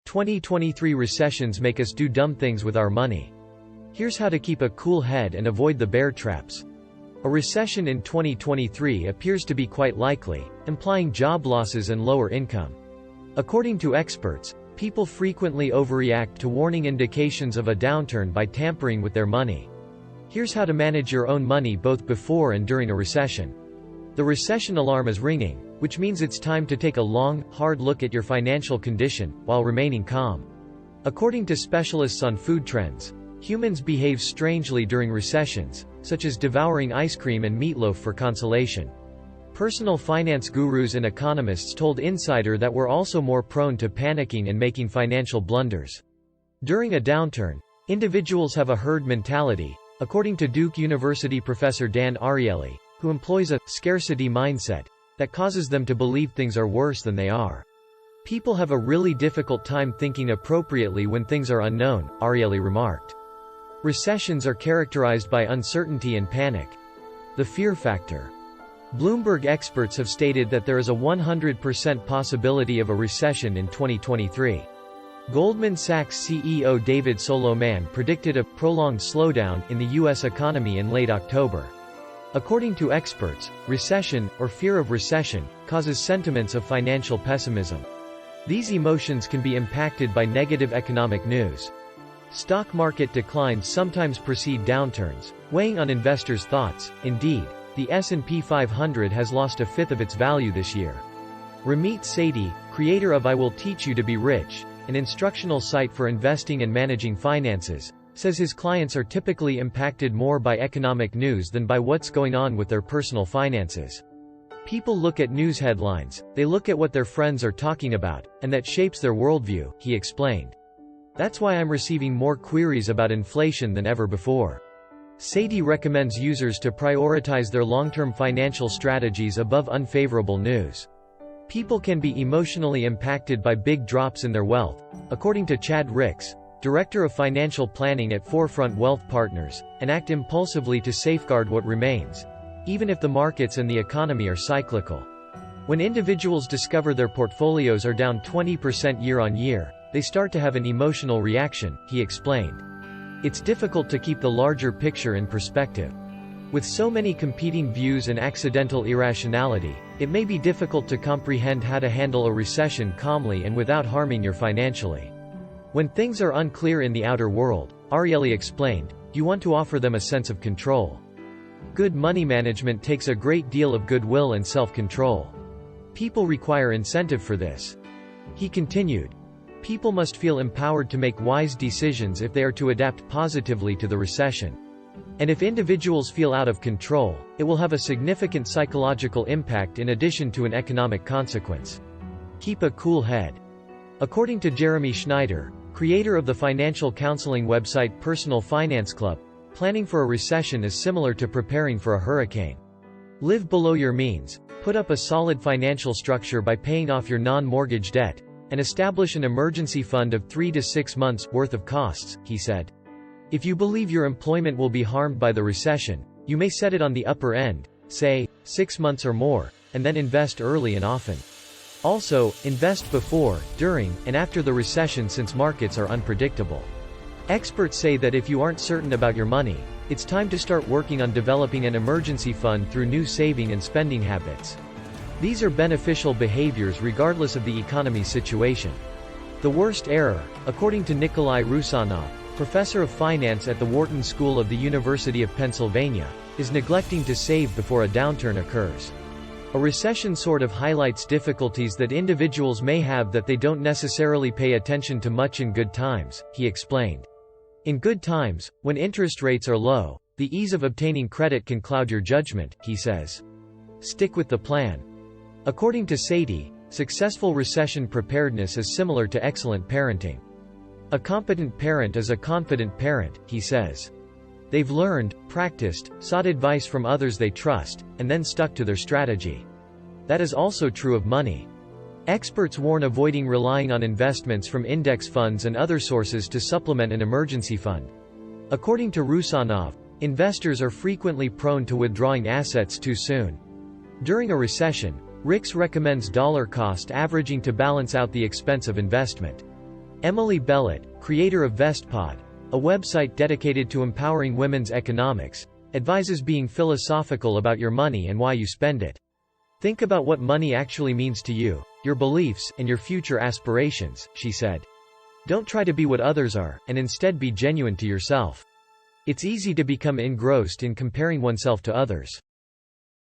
2023 recessions make us do dumb things with our money. Here's how to keep a cool head and avoid the bear traps. A recession in 2023 appears to be quite likely, implying job losses and lower income. According to experts, people frequently overreact to warning indications of a downturn by tampering with their money. Here's how to manage your own money both before and during a recession. The recession alarm is ringing, which means it's time to take a long, hard look at your financial condition, while remaining calm. According to specialists on food trends, humans behave strangely during recessions, such as devouring ice cream and meatloaf for consolation. Personal finance gurus and economists told Insider that we're also more prone to panicking and making financial blunders. During a downturn, individuals have a herd mentality, according to Duke University professor Dan Ariely, who employs a scarcity mindset that causes them to believe things are worse than they are. People have a really difficult time thinking appropriately when things are unknown, Ariely remarked. Recessions are characterized by uncertainty and panic. The fear factor. Bloomberg experts have stated that there is a 100% possibility of a recession in 2023. Goldman Sachs CEO David Solomon predicted a prolonged slowdown in the U.S. economy in late October. According to experts, recession, or fear of recession, causes sentiments of financial pessimism. These emotions can be impacted by negative economic news. Stock market declines sometimes precede downturns, weighing on investors' thoughts. Indeed, the S&P 500 has lost a fifth of its value this year. Ramit Sethi, creator of I Will Teach You to Be Rich, an instructional site for investing and managing finances, says his clients are typically impacted more by economic news than by what's going on with their personal finances. People look at news headlines, they look at what their friends are talking about, and that shapes their worldview, he explained. That's why I'm receiving more queries about inflation than ever before. Sethi recommends users to prioritize their long-term financial strategies above unfavorable news. People can be emotionally impacted by big drops in their wealth, according to Chad Ricks, Director of Financial Planning at Forefront Wealth Partners, and act impulsively to safeguard what remains, even if the markets and the economy are cyclical. When individuals discover their portfolios are down 20% year-on-year, they start to have an emotional reaction, he explained. It's difficult to keep the larger picture in perspective. With so many competing views and accidental irrationality, it may be difficult to comprehend how to handle a recession calmly and without harming you financially. When things are unclear in the outer world, Ariely explained, you want to offer them a sense of control. Good money management takes a great deal of goodwill and self-control. People require incentive for this. He continued, people must feel empowered to make wise decisions if they are to adapt positively to the recession. And if individuals feel out of control, it will have a significant psychological impact in addition to an economic consequence. Keep a cool head. According to Jeremy Schneider, creator of the financial counseling website Personal Finance Club, planning for a recession is similar to preparing for a hurricane. Live below your means, put up a solid financial structure by paying off your non-mortgage debt, and establish an emergency fund of 3 to 6 months' worth of costs, he said. If you believe your employment will be harmed by the recession, you may set it on the upper end, say, 6 months or more, and then invest early and often. Also, invest before, during, and after the recession since markets are unpredictable. Experts say that if you aren't certain about your money, it's time to start working on developing an emergency fund through new saving and spending habits. These are beneficial behaviors regardless of the economy's situation. The worst error, according to Nikolai Rusanov, professor of finance at the Wharton School of the University of Pennsylvania, is neglecting to save before a downturn occurs. A recession sort of highlights difficulties that individuals may have that they don't necessarily pay attention to much in good times, he explained. In good times, when interest rates are low, the ease of obtaining credit can cloud your judgment, he says. Stick with the plan. According to Sethi, successful recession preparedness is similar to excellent parenting. A competent parent is a confident parent, he says. They've learned, practiced, sought advice from others they trust, and then stuck to their strategy. That is also true of money. Experts warn avoiding relying on investments from index funds and other sources to supplement an emergency fund. According to Rusanov, investors are frequently prone to withdrawing assets too soon. During a recession, Ricks recommends dollar cost averaging to balance out the expense of investment. Emily Bellet, creator of VestPod, a website dedicated to empowering women's economics, advises being philosophical about your money and why you spend it. Think about what money actually means to you, your beliefs, and your future aspirations, she said. Don't try to be what others are, and instead be genuine to yourself. It's easy to become engrossed in comparing oneself to others.